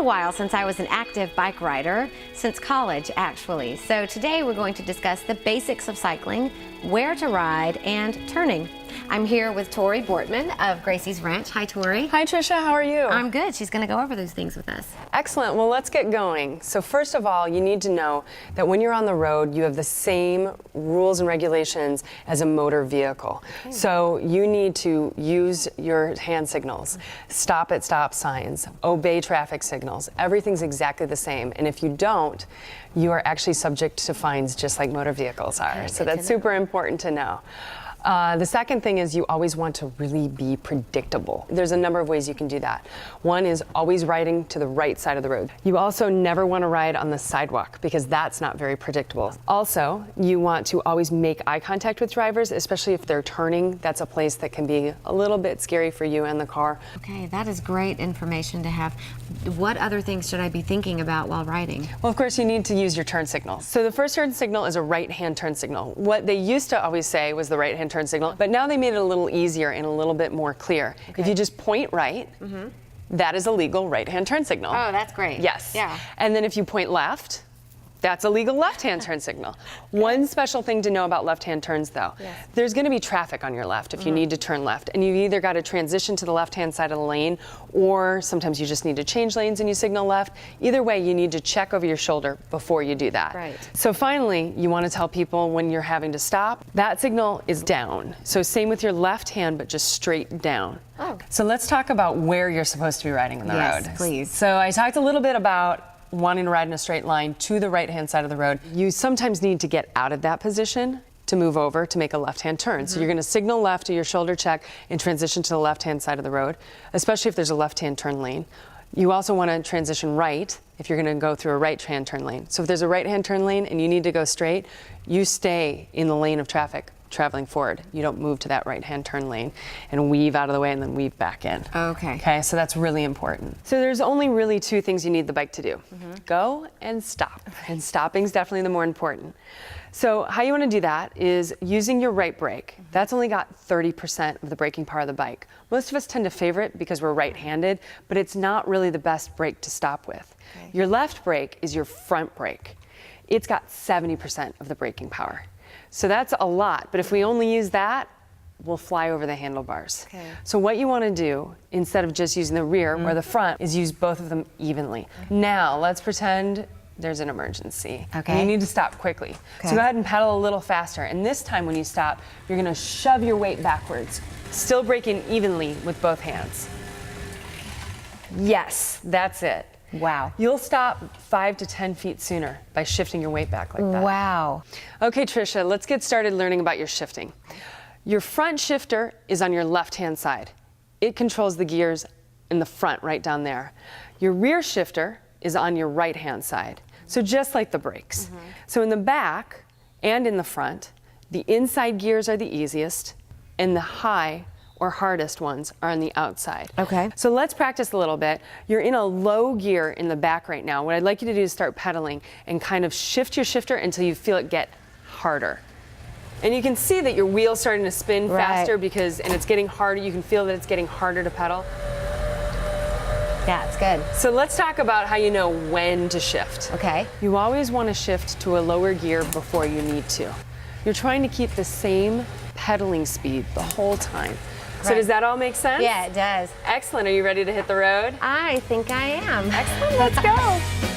a while since I was an active bike rider, since college actually. So today we're going to discuss the basics of cycling, where to ride, and turning. I'm here with Tori Bortman of Gracie's Ranch. Hi, Tori. Hi, Trisha. How are you? I'm good. She's going to go over those things with us. Excellent. Well, let's get going. So first of all, you need to know that when you're on the road, you have the same rules and regulations as a motor vehicle. Okay. So you need to use your hand signals, stop at stop signs, obey traffic signals. Everything's exactly the same. And if you don't, you are actually subject to fines just like motor vehicles are. Okay, so that's super important to know. The second thing is you always want to really be predictable. There's a number of ways you can do that. One is always riding to the right side of the road. You also never want to ride on the sidewalk because that's not very predictable. Also, you want to always make eye contact with drivers, especially if they're turning. That's a place that can be a little bit scary for you and the car. Okay, that is great information to have. What other things should I be thinking about while riding? Well, of course, you need to use your turn signal. So the first turn signal is a right-hand turn signal. What they used to always say was the right-hand turn signal, but now they made it a little easier and a little bit more clear. Okay. If you just point right, that is a legal right-hand turn signal. Oh, that's great. Yes. Yeah. And then if you point left, that's a legal left-hand turn signal. One special thing to know about left-hand turns, though, there's going to be traffic on your left if you need to turn left, and you've either got to transition to the left-hand side of the lane, or sometimes you just need to change lanes and you signal left. Either way, you need to check over your shoulder before you do that. Right. So finally, you want to tell people when you're having to stop, that signal is down. So same with your left hand, but just straight down. Oh. So let's talk about where you're supposed to be riding on the road. Yes, please. So I talked a little bit about wanting to ride in a straight line to the right-hand side of the road. You sometimes need to get out of that position to move over to make a left-hand turn. So you're going to signal left to your shoulder check and transition to the left-hand side of the road, especially if there's a left-hand turn lane. You also want to transition right if you're going to go through a right-hand turn lane. So if there's a right-hand turn lane and you need to go straight, you stay in the lane of traffic traveling forward. You don't move to that right-hand turn lane and weave out of the way and then weave back in. Okay. Okay, so that's really important. So there's only really two things you need the bike to do. Go and stop. And stopping's definitely the more important. So how you want to do that is using your right brake. That's only got 30% of the braking power of the bike. Most of us tend to favor it because we're right-handed, but it's not really the best brake to stop with. Okay. Your left brake is your front brake. It's got 70% of the braking power. So that's a lot, but if we only use that, we'll fly over the handlebars. Okay. So what you want to do, instead of just using the rear or the front, is use both of them evenly. Now, let's pretend there's an emergency. Okay. And you need to stop quickly. Okay. So go ahead and pedal a little faster. And this time when you stop, you're going to shove your weight backwards, still braking evenly with both hands. Yes, that's it. Wow. You'll stop 5 to 10 feet sooner by shifting your weight back like that. Wow. Okay, Trisha, let's get started learning about your shifting. Your front shifter is on your left-hand side. It controls the gears in the front, right down there. Your rear shifter is on your right-hand side. So just like the brakes. So in the back and in the front, the inside gears are the easiest, and the high or hardest ones are on the outside. Okay. So let's practice a little bit. You're in a low gear in the back right now. What I'd like you to do is start pedaling and kind of shift your shifter until you feel it get harder. And you can see that your wheel's starting to spin faster and it's getting harder. You can feel that it's getting harder to pedal. Yeah, it's good. So let's talk about how you know when to shift. Okay. You always want to shift to a lower gear before you need to. You're trying to keep the same pedaling speed the whole time. So does that all make sense? Yeah, it does. Excellent. Are you ready to hit the road? I think I am. Excellent. Let's go.